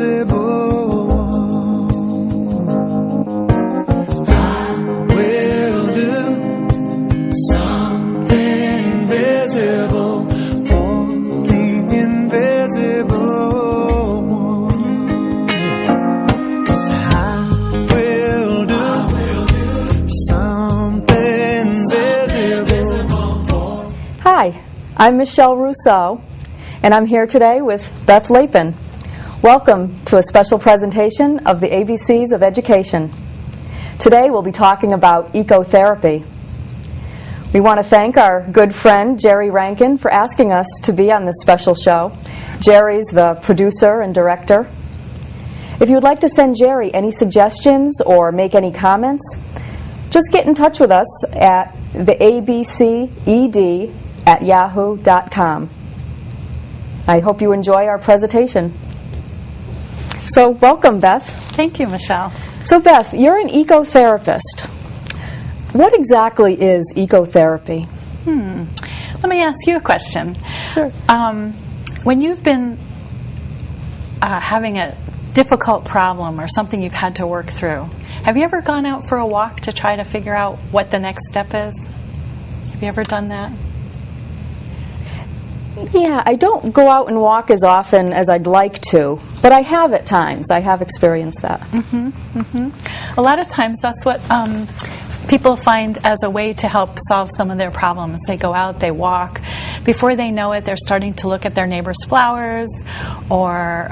invisible one. I will do something visible for the invisible one. I will do something visible for. Hi, I'm Michelle Rousseau, and I'm here today with Beth Lapin. Welcome to a special presentation of the ABCs of Education. Today we'll be talking about ecotherapy. We want to thank our good friend Jerry Rankin for asking us to be on this special show. Jerry's the producer and director. If you would like to send Jerry any suggestions or make any comments, just get in touch with us at the abced@yahoo.com. I hope you enjoy our presentation. So welcome, Beth. Thank you, Michelle. So Beth, you're an ecotherapist. What exactly is ecotherapy? Let me ask you a question. Sure. When you've been having a difficult problem or something you've had to work through, have you ever gone out for a walk to try to figure out what the next step is? Have you ever done that? Yeah, I don't go out and walk as often as I'd like to, but I have at times. I have experienced that. A lot of times that's what people find as a way to help solve some of their problems. They go out, they walk. Before they know it, they're starting to look at their neighbor's flowers, or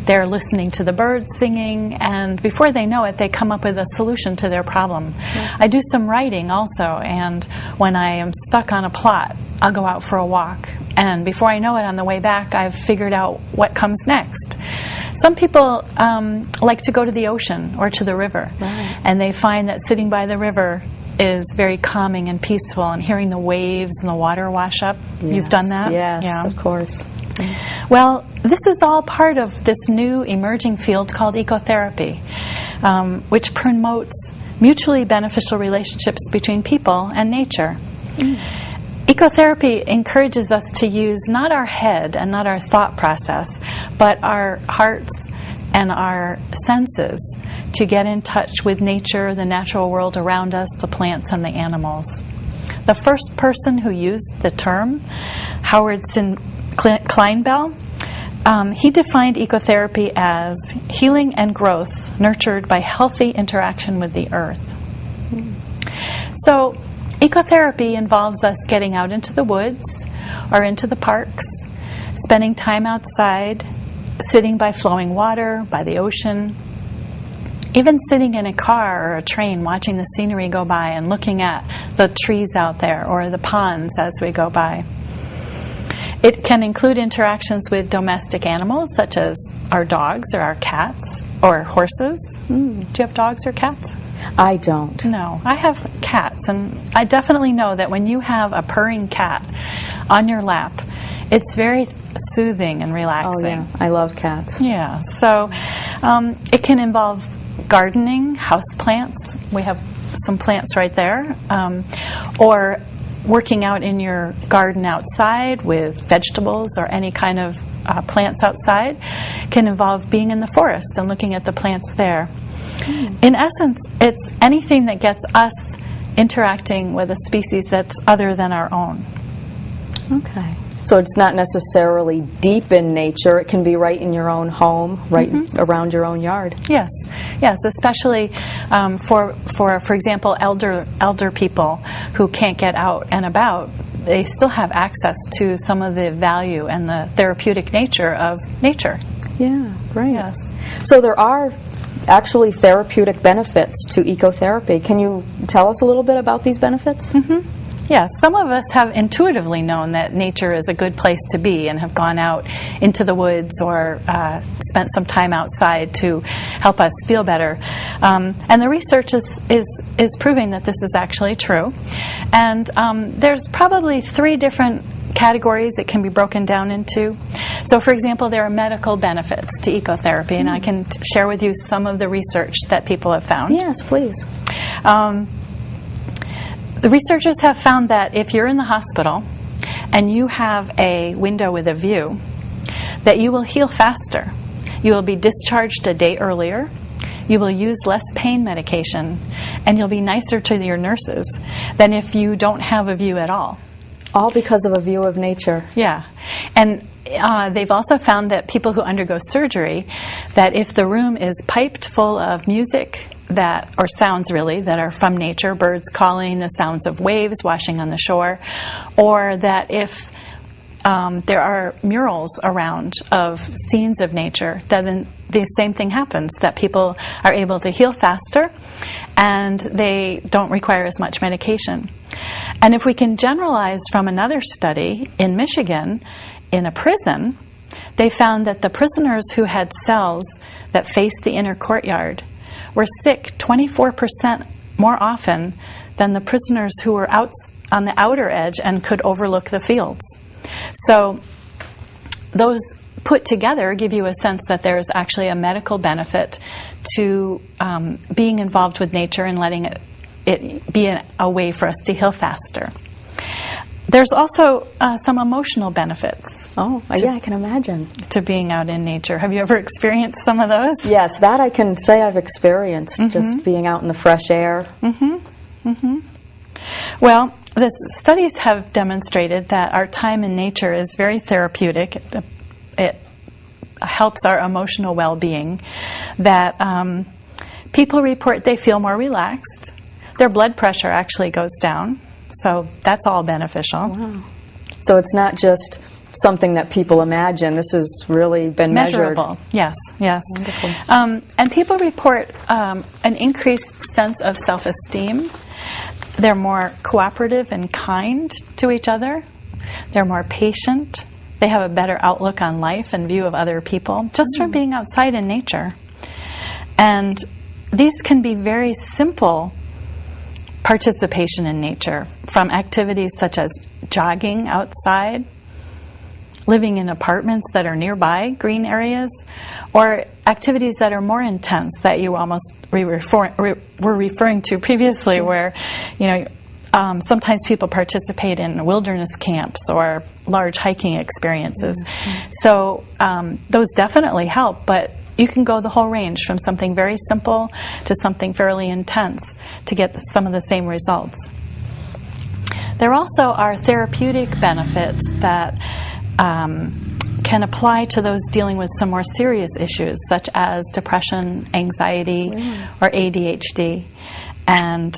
they're listening to the birds singing, and before they know it, they come up with a solution to their problem. Yeah. I do some writing also, and when I am stuck on a plot, I'll go out for a walk. And before I know it, on the way back, I've figured out what comes next. Some people like to go to the ocean or to the river, Right. and they find that sitting by the river is very calming and peaceful, and hearing the waves and the water wash up. Yes. You've done that? Yes, Yeah. of course. Well, this is all part of this new emerging field called ecotherapy, which promotes mutually beneficial relationships between people and nature. Ecotherapy encourages us to use not our head and not our thought process, but our hearts and our senses to get in touch with nature, the natural world around us, the plants and the animals. The first person who used the term, Howard Kleinbell, he defined ecotherapy as healing and growth nurtured by healthy interaction with the earth. So ecotherapy involves us getting out into the woods or into the parks, spending time outside, sitting by flowing water, by the ocean, even sitting in a car or a train watching the scenery go by and looking at the trees out there or the ponds as we go by. It can include interactions with domestic animals such as our dogs or our cats or horses. Do you have dogs or cats? I don't. No, I have cats, and I definitely know that when you have a purring cat on your lap, it's very soothing and relaxing. Oh, yeah. I love cats. Yeah, so it can involve gardening, house plants. We have some plants right there. Or working out in your garden outside with vegetables or any kind of plants outside. Can involve being in the forest and looking at the plants there. In essence, it's anything that gets us interacting with a species that's other than our own. Okay. So it's not necessarily deep in nature. It can be right in your own home, right around your own yard. Yes, yes, especially for example, elder people who can't get out and about. They still have access to some of the value and the therapeutic nature of nature. Yeah, great. Yes. So there are actually therapeutic benefits to ecotherapy. Can you tell us a little bit about these benefits? Yes, some of us have intuitively known that nature is a good place to be and have gone out into the woods or spent some time outside to help us feel better. And the research is proving that this is actually true. And there's probably 3 different categories it can be broken down into. So, for example, there are medical benefits to ecotherapy, and I can share with you some of the research that people have found. Yes, please. The researchers have found that if you're in the hospital and you have a window with a view, that you will heal faster. You will be discharged a day earlier. You will use less pain medication, and you'll be nicer to your nurses than if you don't have a view at all. All because of a view of nature. Yeah. And they've also found that people who undergo surgery, that if the room is piped full of music or sounds really, that are from nature, birds calling, the sounds of waves washing on the shore, or that if there are murals around of scenes of nature, then the same thing happens, that people are able to heal faster and they don't require as much medication. And if we can generalize from another study in Michigan, in a prison, they found that the prisoners who had cells that faced the inner courtyard were sick 24% more often than the prisoners who were out on the outer edge and could overlook the fields. So those put together give you a sense that there's actually a medical benefit to being involved with nature and letting it be a way for us to heal faster. There's also some emotional benefits. Oh, yeah, I can imagine. To being out in nature. Have you ever experienced some of those? Yes, that I can say I've experienced, just being out in the fresh air. Well, the studies have demonstrated that our time in nature is very therapeutic. It helps our emotional well-being. That people report they feel more relaxed. Their blood pressure actually goes down. So that's all beneficial. Wow. So it's not just something that people imagine. This has really been measurable. Yes, yes. Wonderful. And people report an increased sense of self-esteem. They're more cooperative and kind to each other. They're more patient. They have a better outlook on life and view of other people just from being outside in nature. And these can be very simple participation in nature, from activities such as jogging outside, living in apartments that are nearby green areas, or activities that are more intense that you almost were referring to previously, where sometimes people participate in wilderness camps or large hiking experiences. So those definitely help, but you can go the whole range from something very simple to something fairly intense to get some of the same results. There also are therapeutic benefits that can apply to those dealing with some more serious issues, such as depression, anxiety, or ADHD. And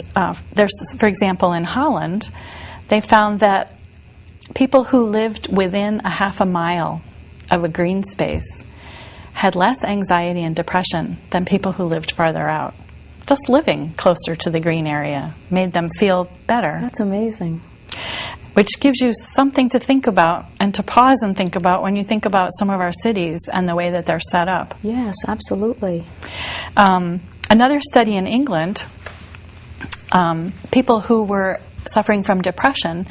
there's, for example, in Holland, they found that people who lived within a half a mile of a green space had less anxiety and depression than people who lived farther out. Just living closer to the green area made them feel better. That's amazing. Which gives you something to think about and to pause and think about when you think about some of our cities and the way that they're set up. Yes, absolutely. Another study in England, people who were suffering from depression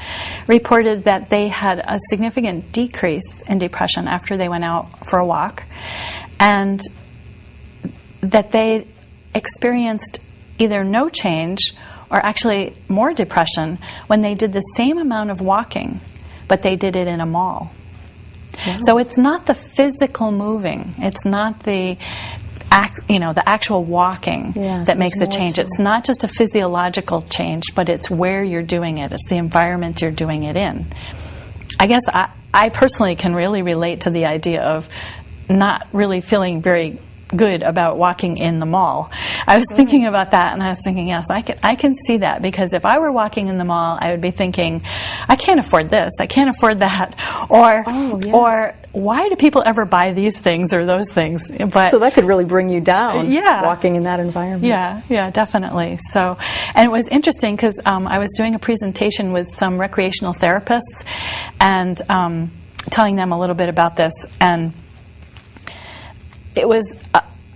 reported that they had a significant decrease in depression after they went out for a walk, and that they experienced either no change or actually more depression when they did the same amount of walking, but they did it in a mall. Wow. So it's not the physical moving, it's not the actual walking that makes a change. It's not just a physiological change, but it's where you're doing it. It's the environment you're doing it in. I guess I personally can really relate to the idea of not really feeling very good about walking in the mall. I was thinking about that, and I was thinking, yes, I can see that, because if I were walking in the mall, I would be thinking, I can't afford this, I can't afford that, or why do people ever buy these things or those things? But so that could really bring you down, walking in that environment. Yeah, definitely. So, and it was interesting because I was doing a presentation with some recreational therapists and telling them a little bit about this, and it was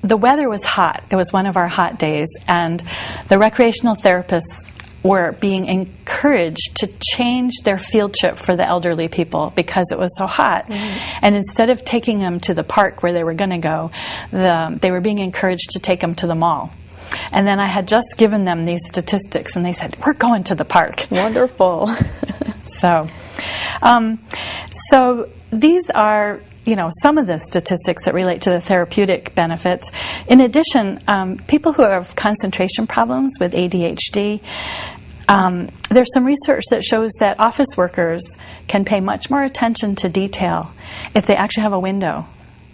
the weather was hot. It was one of our hot days, and the recreational therapists were being encouraged to change their field trip for the elderly people because it was so hot. And instead of taking them to the park where they were going to go, they were being encouraged to take them to the mall. And then I had just given them these statistics, and they said, "We're going to the park." Wonderful. So these are some of the statistics that relate to the therapeutic benefits. In addition, people who have concentration problems with ADHD, there's some research that shows that office workers can pay much more attention to detail if they actually have a window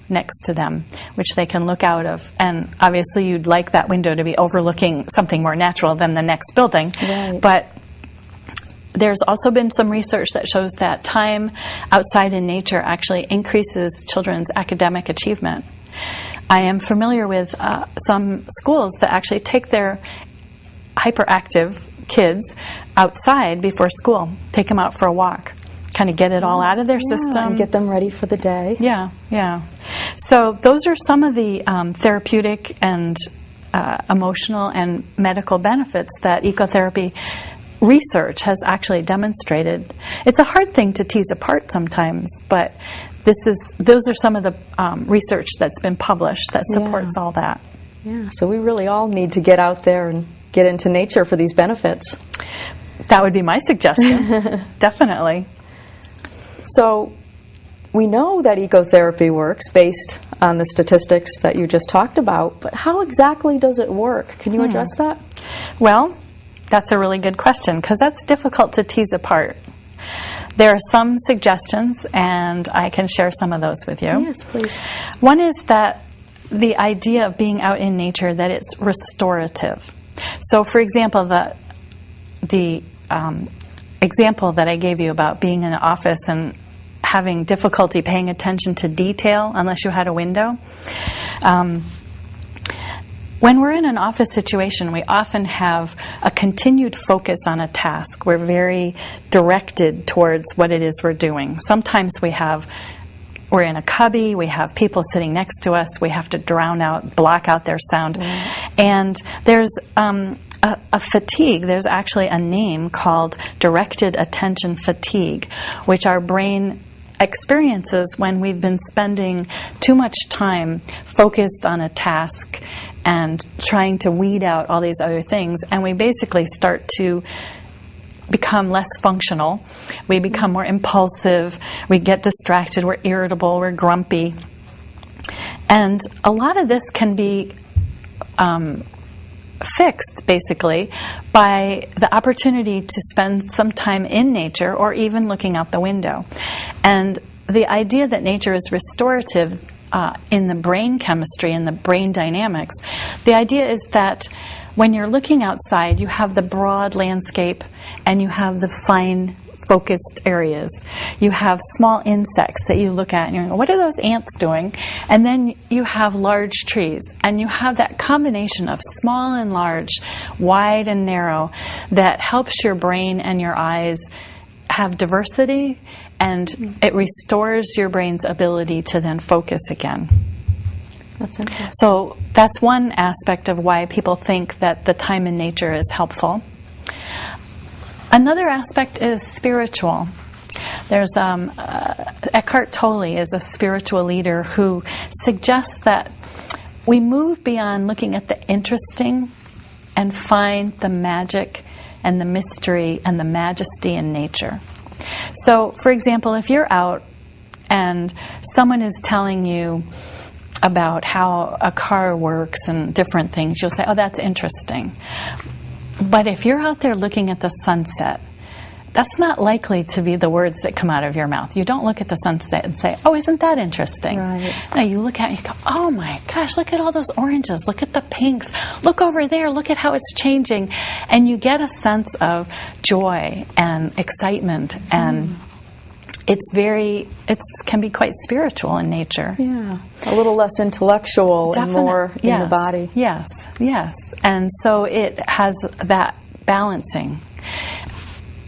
next to them, which they can look out of. And obviously you'd like that window to be overlooking something more natural than the next building. Right. But there's also been some research that shows that time outside in nature actually increases children's academic achievement. I am familiar with some schools that actually take their hyperactive kids outside before school, take them out for a walk, kind of get it all out of their system. And get them ready for the day. Yeah, yeah. So those are some of the therapeutic and emotional and medical benefits that ecotherapy research has actually demonstrated. It's a hard thing to tease apart sometimes, but those are some of the research that's been published that supports all that. Yeah, so we really all need to get out there and get into nature for these benefits. That would be my suggestion. Definitely. So we know that ecotherapy works based on the statistics that you just talked about, but how exactly does it work? Can you address that? Well, that's a really good question, because that's difficult to tease apart. There are some suggestions, and I can share some of those with you. Yes, please. One is that the idea of being out in nature, that it's restorative. So, for example, the example that I gave you about being in an office and having difficulty paying attention to detail unless you had a window. When we're in an office situation, we often have a continued focus on a task. We're very directed towards what it is we're doing. Sometimes we're in a cubby, we have people sitting next to us, we have to block out their sound. And there's a fatigue. There's actually a name called directed attention fatigue, which our brain experiences when we've been spending too much time focused on a task and trying to weed out all these other things, and we basically start to become less functional. We become more impulsive, we get distracted, we're irritable, we're grumpy. And a lot of this can be fixed, basically, by the opportunity to spend some time in nature or even looking out the window. And the idea that nature is restorative in the brain chemistry and the brain dynamics, the idea is that when you're looking outside, you have the broad landscape and you have the fine focused areas. You have small insects that you look at and you're like, what are those ants doing? And then you have large trees, and you have that combination of small and large, wide and narrow, that helps your brain and your eyes have diversity, and it restores your brain's ability to then focus again. That's interesting. So that's one aspect of why people think that the time in nature is helpful. Another aspect is spiritual. There's Eckhart Tolle is a spiritual leader who suggests that we move beyond looking at the interesting and find the magic and the mystery and the majesty in nature. So, for example, if you're out and someone is telling you about how a car works and different things, you'll say, oh, that's interesting. But if you're out there looking at the sunset, that's not likely to be the words that come out of your mouth. You don't look at the sunset and say, oh, isn't that interesting? Right. No, you look at it and you go, oh my gosh, look at all those oranges, look at the pinks, look over there, look at how it's changing. And you get a sense of joy and excitement, and it can be quite spiritual in nature. Yeah, a little less intellectual and more in the body. Yes, yes. And so it has that balancing.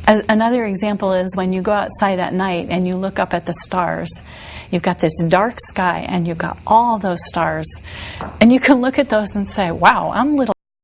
Another example is when you go outside at night and you look up at the stars. You've got this dark sky and you've got all those stars. And you can look at those and say, wow, I'm little